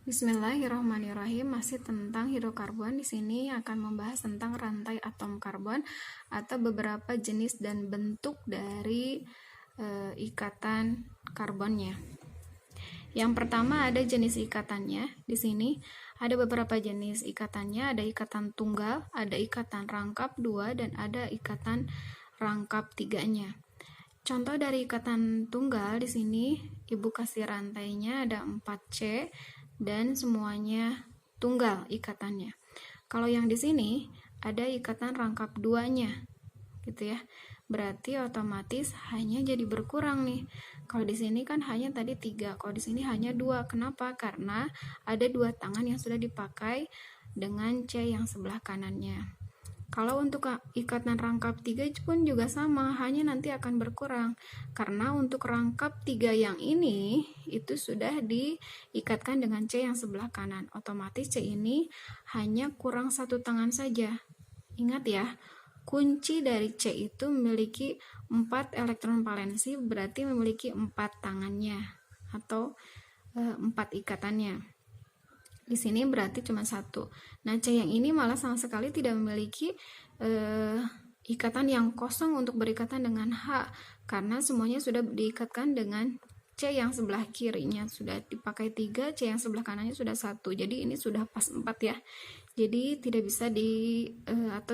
Bismillahirrahmanirrahim. Masih tentang hidrokarbon. Di sini akan membahas tentang rantai atom karbon atau beberapa jenis dan bentuk dari ikatan karbonnya. Yang pertama ada jenis ikatannya. Di sini ada beberapa jenis ikatannya. Ada ikatan tunggal, ada ikatan rangkap 2, dan ada ikatan rangkap 3-nya. Contoh dari ikatan tunggal di sini Ibu kasih rantainya ada 4C dan semuanya tunggal ikatannya. Kalau yang di sini ada ikatan rangkap 2-nya, gitu ya. Berarti otomatis hanya jadi berkurang nih. Kalau di sini kan hanya tadi 3, kalau di sini hanya 2. Kenapa? Karena ada 2 tangan yang sudah dipakai dengan C yang sebelah kanannya. Kalau untuk ikatan rangkap 3 pun juga sama, hanya nanti akan berkurang. Karena untuk rangkap 3 yang ini, itu sudah diikatkan dengan C yang sebelah kanan. Otomatis C ini hanya kurang 1 tangan saja. Ingat ya, kunci dari C itu memiliki 4 elektron valensi, berarti memiliki 4 tangannya, atau 4 ikatannya. Di sini berarti cuma 1. Nah, C yang ini malah sama sekali tidak memiliki ikatan yang kosong untuk berikatan dengan H, karena semuanya sudah diikatkan dengan C yang sebelah kirinya sudah dipakai 3, C yang sebelah kanannya sudah 1. Jadi ini sudah pas 4 ya. Jadi tidak bisa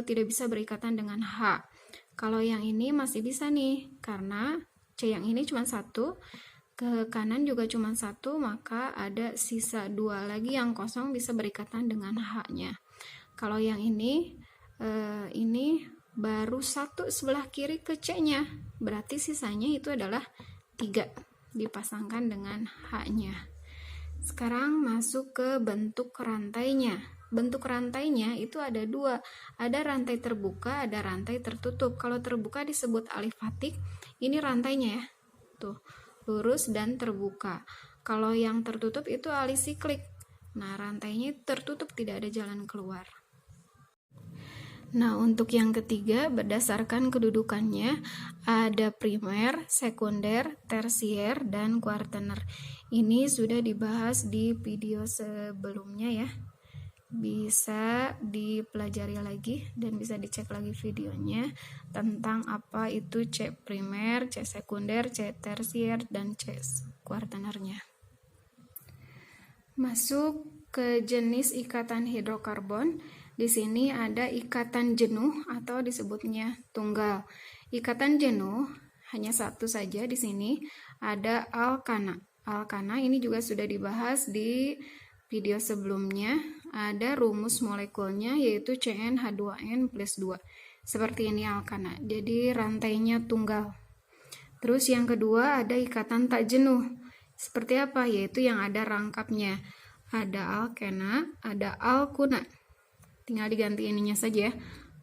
tidak bisa berikatan dengan H. Kalau yang ini masih bisa nih, karena C yang ini cuma 1, ke kanan juga cuma 1, maka ada sisa 2 lagi yang kosong bisa berikatan dengan H-nya. Kalau yang ini baru 1 sebelah kiri ke C-nya, berarti sisanya itu adalah 3 dipasangkan dengan H-nya. Sekarang masuk ke bentuk rantainya. Bentuk rantainya itu ada 2, ada rantai terbuka, ada rantai tertutup. Kalau terbuka disebut alifatik, ini rantainya ya, tuh, lurus dan terbuka. Kalau yang tertutup itu alisiklik. Nah, rantainya tertutup, tidak ada jalan keluar. Nah, untuk yang ketiga, berdasarkan kedudukannya, ada primer, sekunder, tersier, dan kuartener. Ini sudah dibahas di video sebelumnya ya. Bisa dipelajari lagi dan bisa dicek lagi videonya tentang apa itu C primer, C sekunder, C tersier, dan C kuartenernya. Masuk ke jenis ikatan hidrokarbon. Di sini ada ikatan jenuh atau disebutnya tunggal. Ikatan jenuh hanya satu saja di sini, ada alkana. Alkana ini juga sudah dibahas di video sebelumnya. Ada rumus molekulnya yaitu CnH2n plus 2. Seperti ini alkana. Jadi rantainya tunggal. Terus yang kedua ada ikatan tak jenuh. Seperti apa? Yaitu yang ada rangkapnya. Ada alkena, ada alkuna. Tinggal diganti ininya saja.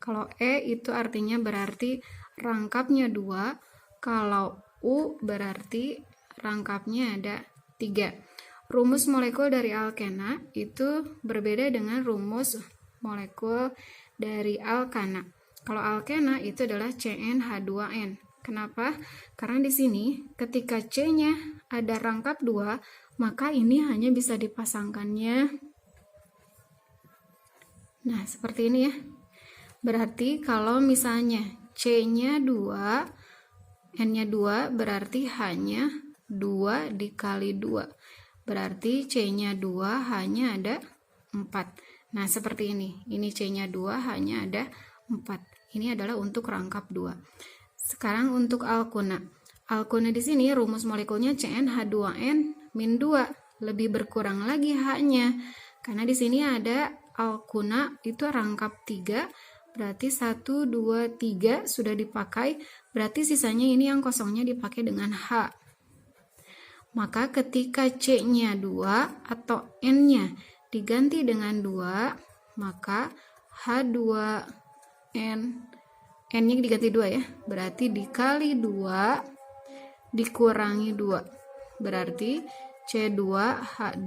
Kalau E itu artinya berarti rangkapnya 2. Kalau U berarti rangkapnya ada 3. Rumus molekul dari alkena itu berbeda dengan rumus molekul dari alkana. Kalau alkena itu adalah CnH2n. Kenapa? Karena di sini ketika C-nya ada rangkap 2, maka ini hanya bisa dipasangkannya. Nah, seperti ini ya. Berarti kalau misalnya C-nya 2, N-nya 2, berarti hanya 2 dikali 2. Berarti C-nya 2 hanya ada 4. Nah, seperti ini. Ini C-nya 2 hanya ada 4. Ini adalah untuk rangkap 2. Sekarang untuk alkuna. Alkuna di sini rumus molekulnya CnH2n-2. Lebih berkurang lagi H-nya. Karena di sini ada alkuna itu rangkap 3. Berarti 1, 2, 3 sudah dipakai. Berarti sisanya ini yang kosongnya dipakai dengan H. Maka ketika C-nya 2 atau N-nya diganti dengan 2, maka H2N, N-nya diganti 2 ya, berarti dikali 2 dikurangi 2. Berarti C2H2.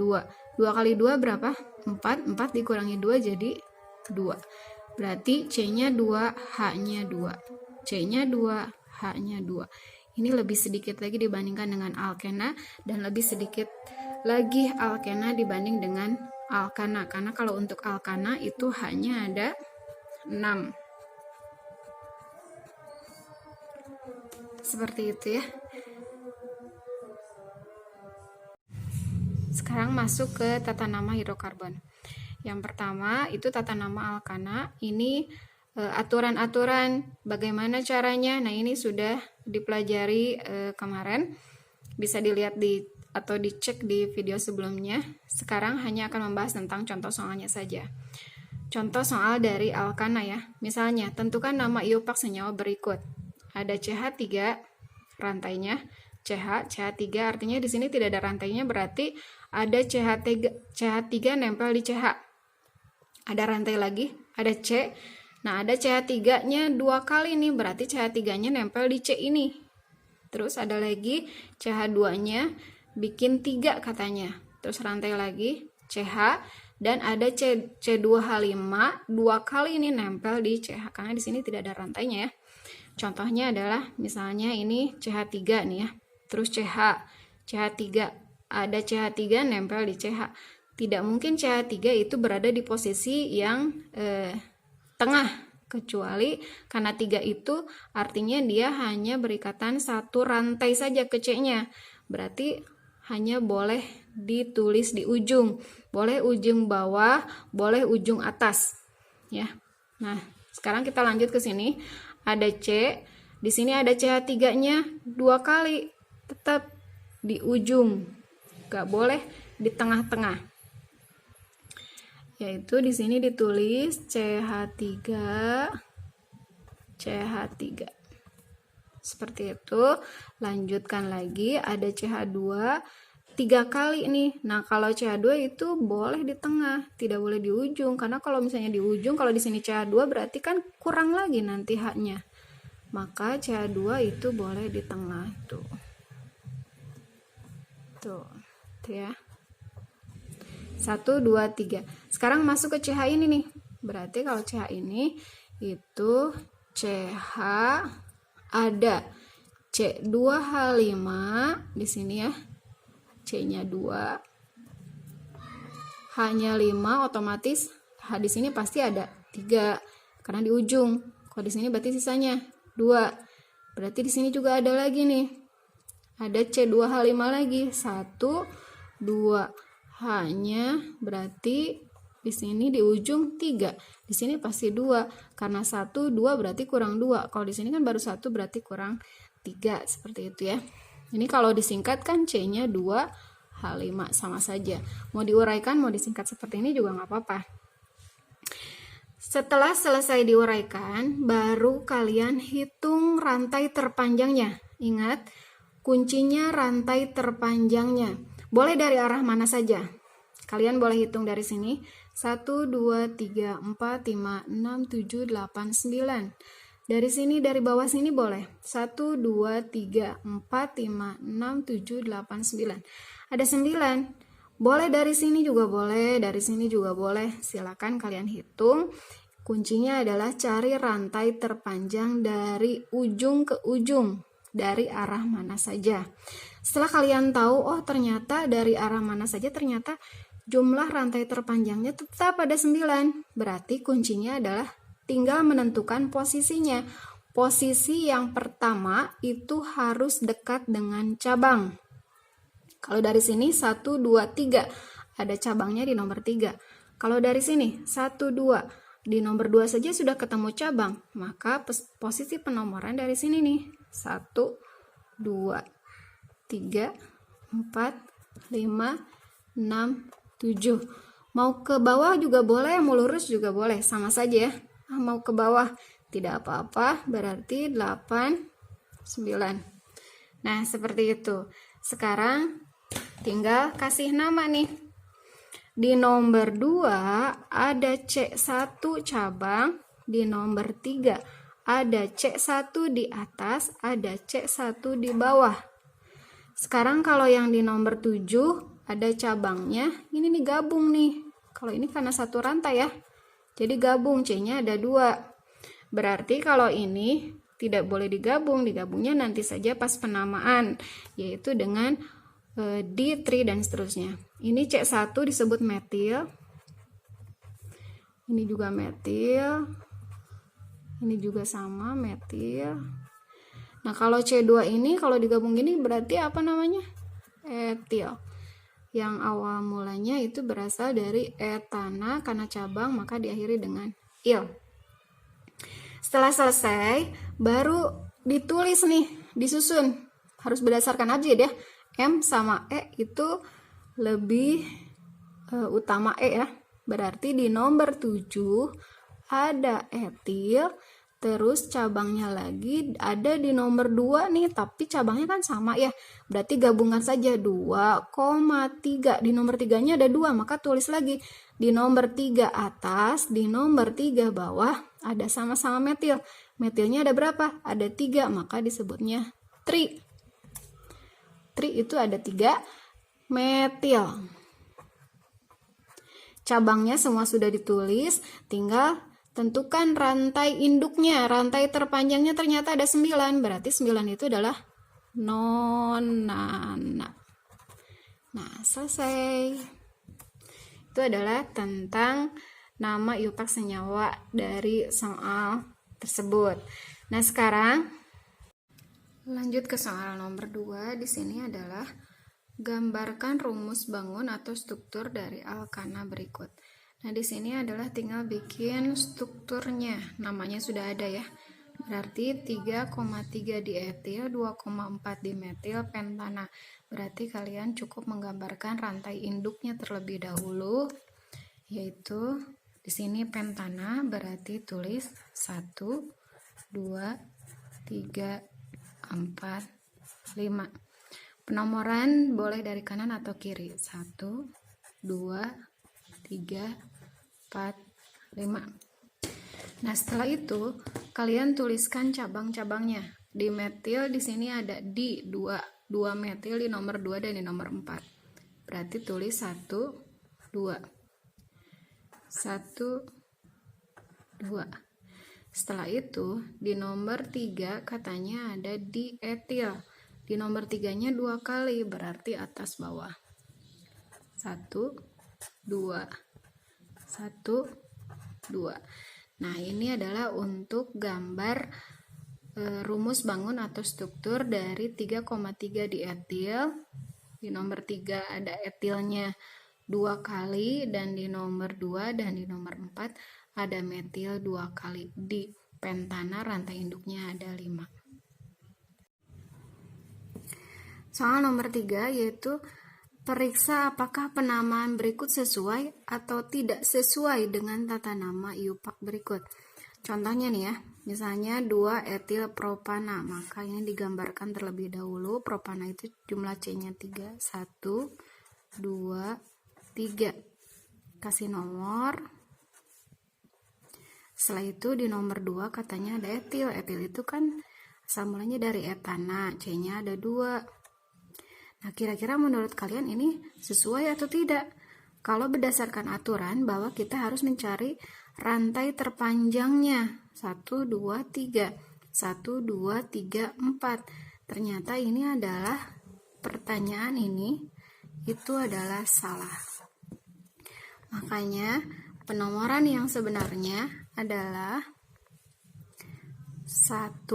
2 kali 2 berapa? 4. 4 dikurangi 2 jadi 2. Berarti C-nya 2, H-nya 2. C-nya 2, H-nya 2. Ini lebih sedikit lagi dibandingkan dengan alkena dan lebih sedikit lagi alkena dibanding dengan alkana, karena kalau untuk alkana itu hanya ada 6. Seperti itu ya. Sekarang masuk ke tata nama hidrokarbon. Yang pertama itu tata nama alkana. Ini aturan-aturan bagaimana caranya. Nah, ini sudah dipelajari kemarin. Bisa dilihat atau dicek di video sebelumnya. Sekarang hanya akan membahas tentang contoh soalnya saja. Contoh soal dari alkana ya. Misalnya, tentukan nama iupak senyawa berikut. Ada CH3 rantainya, CH3 artinya di sini tidak ada rantainya, berarti ada CH3 nempel di CH. Ada rantai lagi, ada C. Nah, ada CH3-nya 2 kali nih, berarti CH3-nya nempel di C ini. Terus ada lagi CH2-nya bikin 3 katanya. Terus rantai lagi CH dan ada C2H5 2 kali ini nempel di CH karena di sini tidak ada rantainya ya. Contohnya adalah misalnya ini CH3 nih ya. Terus CH3 ada CH3 nempel di CH. Tidak mungkin CH3 itu berada di posisi yang tengah, kecuali karena 3 itu artinya dia hanya berikatan satu rantai saja ke C-nya. Berarti hanya boleh ditulis di ujung. Boleh ujung bawah, boleh ujung atas. Ya. Nah, sekarang kita lanjut ke sini. Ada C, di sini ada CH3-nya 2 kali, tetap di ujung, gak boleh di tengah-tengah. Yaitu di sini ditulis CH3, seperti itu. Lanjutkan lagi, ada CH2 3 kali nih. Nah, kalau CH2 itu boleh di tengah, tidak boleh di ujung. Karena kalau misalnya di ujung, kalau di sini CH2 berarti kan kurang lagi nanti H-nya. Maka CH2 itu boleh di tengah tuh. Tuh ya. 1, 2, 3. Sekarang masuk ke CH ini nih. Berarti kalau CH ini itu CH ada C2H5 di sini ya. C-nya 2, H-nya 5, otomatis H di sini pasti ada 3 karena di ujung. Kalau di sini berarti sisanya 2. Berarti di sini juga ada lagi nih. Ada C2H5 lagi. 1, 2. H-nya berarti di sini di ujung 3. Di sini pasti 2 karena 1, 2 berarti kurang 2. Kalau di sini kan baru 1 berarti kurang 3, seperti itu ya. Ini kalau disingkat kan C-nya 2H5 sama saja. Mau diuraikan, mau disingkat seperti ini juga nggak apa-apa. Setelah selesai diuraikan, baru kalian hitung rantai terpanjangnya. Ingat, kuncinya rantai terpanjangnya. Boleh dari arah mana saja. Kalian boleh hitung dari sini. 1, 2, 3, 4, 5, 6, 7, 8, 9. Dari sini, dari bawah sini boleh. 1, 2, 3, 4, 5, 6, 7, 8, 9. Ada 9. Boleh dari sini juga boleh, dari sini juga boleh. Silakan kalian hitung. Kuncinya adalah cari rantai terpanjang dari ujung ke ujung. Dari arah mana saja. Setelah kalian tahu, oh ternyata dari arah mana saja, ternyata jumlah rantai terpanjangnya tetap ada 9. Berarti kuncinya adalah tinggal menentukan posisinya. Posisi yang pertama itu harus dekat dengan cabang. Kalau dari sini 1, 2, 3. Ada cabangnya di nomor 3. Kalau dari sini 1, 2. Di nomor 2 saja sudah ketemu cabang. Maka posisi penomoran dari sini nih. 1, 2, 3, 4, 5, 6, 7. Mau ke bawah juga boleh, mau lurus juga boleh. Sama saja ya. Mau ke bawah tidak apa-apa, berarti 8, 9. Nah, seperti itu. Sekarang tinggal kasih nama nih. Di nomor 2 ada C1 cabang, di nomor 3 ada C1 di atas, ada C1 di bawah. Sekarang kalau yang di nomor 7 ada cabangnya, ini nih gabung nih. Kalau ini karena satu rantai ya. Jadi gabung, C-nya ada 2. Berarti kalau ini tidak boleh digabung, digabungnya nanti saja pas penamaan, yaitu dengan di tri dan seterusnya. Ini C1 disebut metil. Ini juga metil. Ini juga sama metil. Nah, kalau C2 ini kalau digabung gini berarti apa namanya? Etil. Yang awal mulanya itu berasal dari etana karena cabang maka diakhiri dengan il. Setelah selesai baru ditulis nih, disusun. Harus berdasarkan abjad ya. M sama E itu lebih utama E ya. Berarti di nomor 7 ada etil, terus cabangnya lagi ada di nomor 2 nih, tapi cabangnya kan sama ya. Berarti gabungan saja 2,3. Di nomor 3-nya ada 2, maka tulis lagi di nomor 3 atas, di nomor 3 bawah ada sama-sama metil. Metilnya ada berapa? Ada 3, maka disebutnya tri. Tri itu ada 3 metil. Cabangnya semua sudah ditulis, tinggal tentukan rantai induknya. Rantai terpanjangnya ternyata ada 9, berarti 9 itu adalah nonana. Nah, selesai. Itu adalah tentang nama iupak senyawa dari soal tersebut. Nah, sekarang lanjut ke soal nomor 2. Di sini adalah gambarkan rumus bangun atau struktur dari alkana berikut. Nah, di sini adalah tinggal bikin strukturnya. Namanya sudah ada ya. Berarti 3,3 dietil, 2,4 dimetil pentana. Berarti kalian cukup menggambarkan rantai induknya terlebih dahulu, yaitu di sini pentana, berarti tulis 1, 2, 3, 4, 5. Penomoran boleh dari kanan atau kiri. 1, 2, 3, 4, 5. Nah, setelah itu kalian tuliskan cabang-cabangnya. Di metil di sini ada di 2 metil di nomor 2 dan di nomor 4. Berarti tulis 1, 2. 1, 2. Setelah itu di nomor 3 katanya ada dietil. Di nomor 3-nya 2 kali, berarti atas bawah. 1, 2. 1, 2. Nah, ini adalah untuk gambar rumus bangun atau struktur dari 3,3 dietil. Di nomor 3 ada etilnya 2 kali, dan di nomor 2 dan di nomor 4 ada metil 2 kali. Di pentana rantai induknya ada 5. Soal nomor 3 yaitu periksa apakah penamaan berikut sesuai atau tidak sesuai dengan tata nama iupak berikut. Contohnya nih ya, misalnya 2 etil propana, maka ini digambarkan terlebih dahulu. Propana itu jumlah C-nya 3, 1, 2, 3. Kasih nomor. Setelah itu di nomor 2 katanya ada etil. Etil itu kan asal mulanya dari etana, C-nya ada 2. Nah, kira-kira menurut kalian ini sesuai atau tidak? Kalau berdasarkan aturan bahwa kita harus mencari rantai terpanjangnya 1, 2, 3. 1, 2, 3, 4. Ternyata ini adalah pertanyaan ini itu adalah salah. Makanya penomoran yang sebenarnya adalah 1,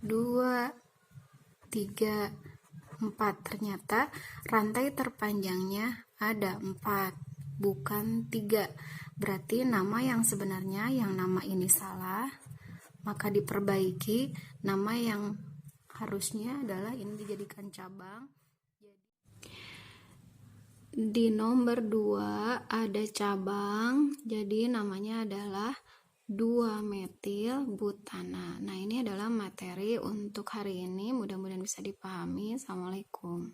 2, 3, 4. Ternyata rantai terpanjangnya ada 4, bukan 3. Berarti nama yang sebenarnya, yang nama ini salah, maka diperbaiki. Nama yang harusnya adalah ini dijadikan cabang. Di nomor 2 ada cabang, jadi namanya adalah 2 metil butana. Nah, ini adalah materi untuk hari ini. Mudah-mudahan bisa dipahami. Assalamualaikum.